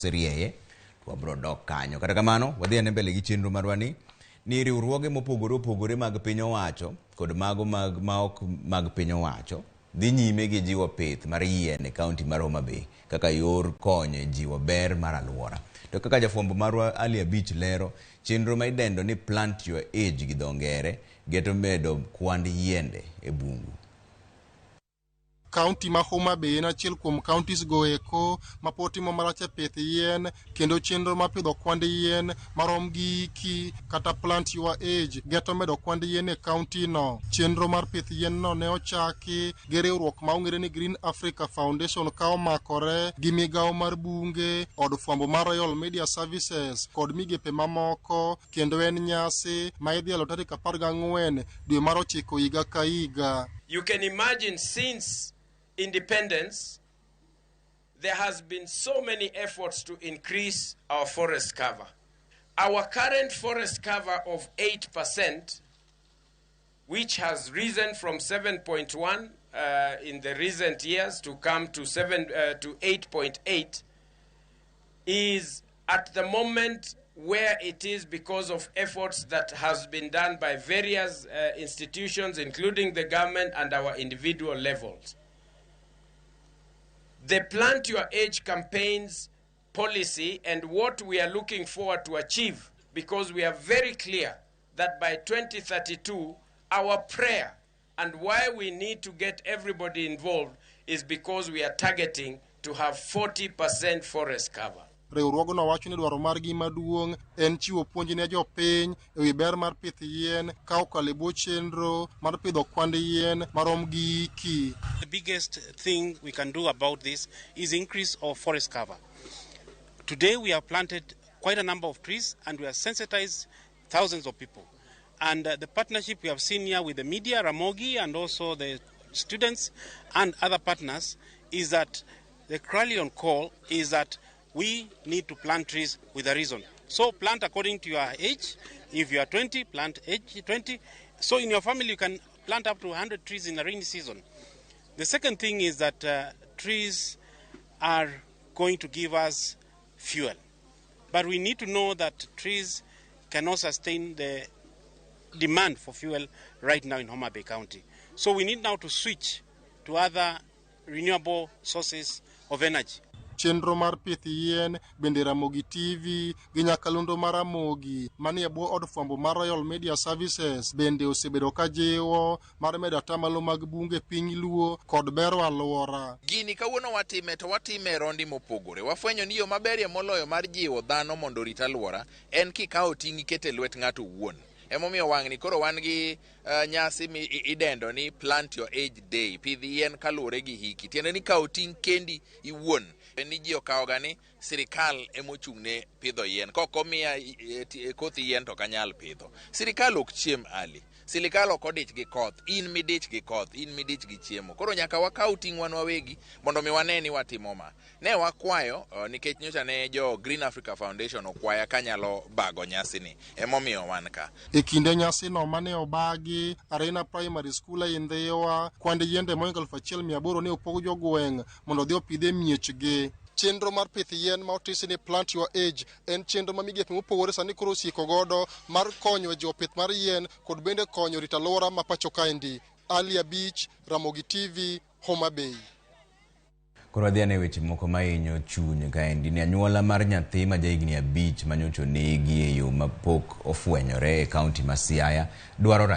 serieye wabro dok kanyo. Kata kamano wadhi ane mbele gi chenro marwani ni riwruoge mopogore opogore mag piny owacho kod mago mag piny owacho dhi nyime gi jiwo pith mar yien e kaunti mar Homa Bay kaka yor konyo jiwo ber mar alwora. To kaka jafwambo marwa Ali Abich lero, chenro ma idendo ni plant your age gi dho ngere geto medo kwand yiende e bungu. County ma Homa Bay en achiel kuom counties go eko ma potimo marach e pith yien, kendo chenro ma pidho kwand yien marom gi ki kata plant your age geto medo kwand yien e county no. Chenro mar pith yien no ne ochaki gi riwruok ma ong'ere ni Green Africa Foundation ka omakore gi migawo mar bunge, od fwambo mar Royal Media Services kod migepe mamoko, kendo en nyasi ma idhialo tarik 14 dwe mar 9 higa ka higa. You can imagine since independence, there has been so many efforts to increase our forest cover. Our current forest cover of 8%, which has risen from 7.1 in the recent years to come to 8.8, is at the moment where it is because of efforts that has been done by various institutions, including the government and our individual levels. The Plant Your Age campaigns policy and what we are looking forward to achieve, because we are very clear that by 2032, our prayer and why we need to get everybody involved is because we are targeting to have 40% forest cover. Riwruogno wacho ni dwaro margi maduong' en chiwo puonj ne jopiny e wi ber mar pith yien ka okalo e bwo chenro mar pidho kwand yien marom gi ki. The biggest thing we can do about this is increase of forest cover. Today we have planted quite a number of trees and we have sensitized thousands of people. And the partnership we have seen here with the media, Ramogi, and also the students and other partners is that the rally on call is that we need to plant trees with a reason. So plant according to your age. If you are 20, plant age 20. So in your family you can plant up to 100 trees in a rainy season. The second thing is that trees are going to give us fuel. But we need to know that trees cannot sustain the demand for fuel right now in Homa Bay County. So we need now to switch to other renewable sources of energy. Chenro mar pith yien bende Ramogi TV gi nyakalondo mar Ramogi manie bwo od fwambo mar Royal Media Services bende osebedo ka jiwo mar medo atamalo mag bunge piny luo kod bero alwora. Gini kawuono watime rondi mopogore. Wafwenyo ni yo maberie moloyo mar jiwo dhano mondo rit alwora en kikawo ting' ikete lwet ng'ato wuon. Emomiyo wang'ni koro wan gi nyasi idendo ni Plant Your Age Day, pidh yien kaluwore gi hiki. Tiende ni kawo ting' kendi iwuon. Ni ji okawoga ni sirikal emochung'ne pidho yien. Koko miya kothi yien to kanyal pidho. Sirikal ok chiem Ali. Sirikal ok odich gi koth. In midich gi koth. In midich gi chiemo. Koro nyaka wakaw ting' wan wawegi mondo mi wane ni watimo ma. Ne wakwayo nikech nyocha ne jo Green Africa Foundation okwaya kanyalo bago nyasi ni. Emomiyo wan ka. E kinde nyasi no mane obagi Arena Primary School e Ndhewa, kwand yiende moingo 1,800 ne opog jogweng' mondo dhi opidhe miechgi. Chenro mar pith yien ma otisi ni Plant Your Age en chenro ma migepe mopogore sani koro osiko godo mar konyo jo pith mar yien kod bende konyo rito alwora ma pacho kaendi. Ali Abich, Ramogi TV, Homa Bay. Koro adhi ane weche moko mahinyo chuny kaendi ni anyuola mar nyathi ma jahigni 5 manyocha onegi e yo mapok ofwenyore e kaunti ma Siaya dwaro